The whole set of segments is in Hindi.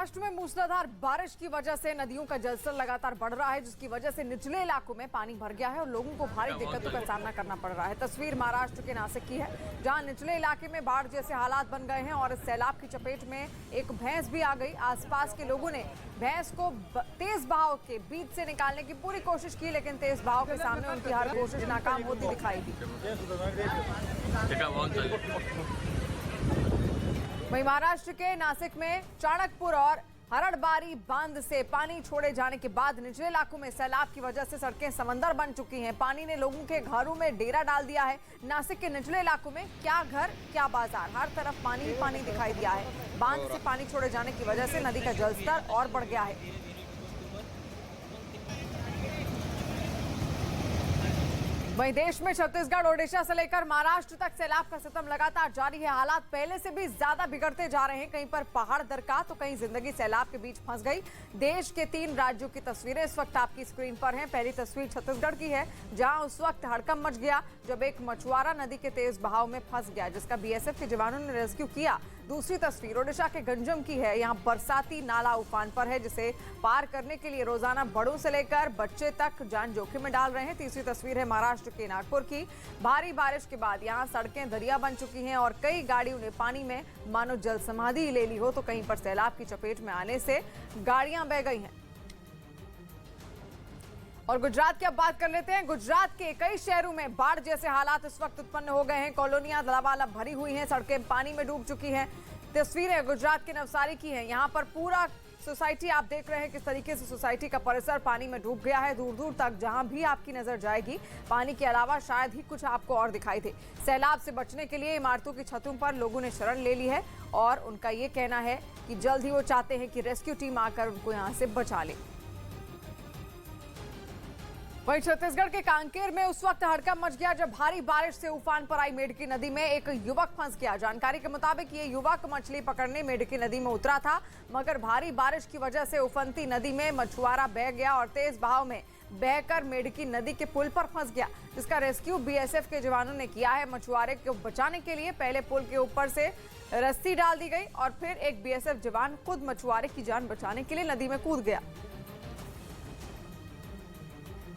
महाराष्ट्र में मूसलाधार बारिश की वजह से नदियों का जलस्तर लगातार बढ़ रहा है, जिसकी वजह से निचले इलाकों में पानी भर गया है और लोगों को भारी दिक्कतों का सामना करना पड़ रहा है। तस्वीर महाराष्ट्र के नासिक की है, जहां निचले इलाके में बाढ़ जैसे हालात बन गए हैं और इस सैलाब की चपेट में एक भैंस भी आ गई। आसपास के लोगों ने भैंस को तेज बहाव के बीच से निकालने की पूरी कोशिश की, लेकिन तेज बहाव के सामने उनकी हर कोशिश नाकाम होती दिखाई दी। वहीं महाराष्ट्र के नासिक में चाणकपुर और हरड़बारी बांध से पानी छोड़े जाने के बाद निचले इलाकों में सैलाब की वजह से सड़कें समंदर बन चुकी हैं। पानी ने लोगों के घरों में डेरा डाल दिया है। नासिक के निचले इलाकों में क्या घर क्या बाजार, हर तरफ पानी ही पानी दिखाई दिया है। बांध से पानी छोड़े जाने की वजह से नदी का जलस्तर और बढ़ गया है। वहीं देश में छत्तीसगढ़, ओडिशा से लेकर महाराष्ट्र तक सैलाब का सितम लगातार जारी है। हालात पहले से भी ज्यादा बिगड़ते जा रहे हैं। कहीं पर पहाड़ दरका तो कहीं जिंदगी सैलाब के बीच फंस गई। देश के 3 राज्यों की तस्वीरें इस वक्त आपकी स्क्रीन पर हैं। पहली तस्वीर छत्तीसगढ़ की है, जहां उस वक्त हड़कंप मच गया जब एक मछुआरा नदी के तेज बहाव में फंस गया, जिसका बीएसएफ के जवानों ने रेस्क्यू किया। दूसरी तस्वीर ओडिशा के गंजम की है। यहाँ बरसाती नाला उफान पर है, जिसे पार करने के लिए रोजाना बड़ों से लेकर बच्चे तक जान जोखिम में डाल रहे हैं। तीसरी तस्वीर है महाराष्ट्र के नागपुर की। भारी बारिश के बाद यहाँ सड़कें दरिया बन चुकी हैं और कई गाड़ियों ने पानी में मानो जल समाधि ले ली हो, तो कहीं पर सैलाब की चपेट में आने से गाड़ियां बह गई हैं। और गुजरात की अब बात कर लेते हैं। गुजरात के कई शहरों में बाढ़ जैसे हालात इस वक्त उत्पन्न हो गए हैं। कॉलोनियां लबालब भरी हुई हैं, सड़कें पानी में डूब चुकी हैं। तस्वीरें गुजरात के नवसारी की हैं। यहाँ पर पूरा सोसाइटी आप देख रहे हैं किस तरीके से सोसाइटी का परिसर पानी में डूब गया है। दूर दूर तक जहां भी आपकी नजर जाएगी पानी के अलावा शायद ही कुछ आपको और दिखाई दे। सैलाब से बचने के लिए इमारतों की छतों पर लोगों ने शरण ले ली है और उनका ये कहना है कि जल्द ही वो चाहते हैं कि रेस्क्यू टीम आकर उनको यहाँ से बचा ले। वहीं छत्तीसगढ़ के कांकेर में उस वक्त हड़कंप मच गया जब भारी बारिश से उफान पर आई मेडकी नदी में एक युवक फंस गया। जानकारी के मुताबिक ये युवक मछली पकड़ने मेडकी नदी में उतरा था, मगर भारी बारिश की वजह से उफनती नदी में मछुआरा बह गया और तेज बहाव में बहकर मेडकी नदी के पुल पर फंस गया, जिसका रेस्क्यू बीएसएफ के जवानों ने किया है। मछुआरे को बचाने के लिए पहले पुल के ऊपर से रस्सी डाल दी गई और फिर एक बीएसएफ जवान खुद मछुआरे की जान बचाने के लिए नदी में कूद गया।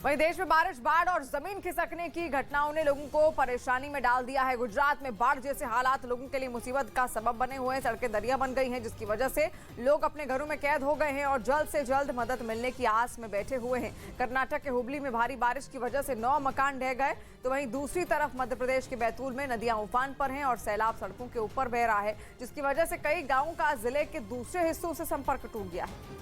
वहीं देश में बारिश, बाढ़ और जमीन खिसकने की घटनाओं ने लोगों को परेशानी में डाल दिया है। गुजरात में बाढ़ जैसे हालात लोगों के लिए मुसीबत का सबब बने हुए हैं। सड़कें दरिया बन गई हैं, जिसकी वजह से लोग अपने घरों में कैद हो गए हैं और जल्द से जल्द मदद मिलने की आस में बैठे हुए हैं। कर्नाटक के हुबली में भारी बारिश की वजह से 9 मकान ढह गए, तो वहीं दूसरी तरफ मध्य प्रदेश के बैतूल में नदियां उफान पर हैं और सैलाब सड़कों के ऊपर बह रहा है, जिसकी वजह से कई गांवों का जिले के दूसरे हिस्सों से संपर्क टूट गया है।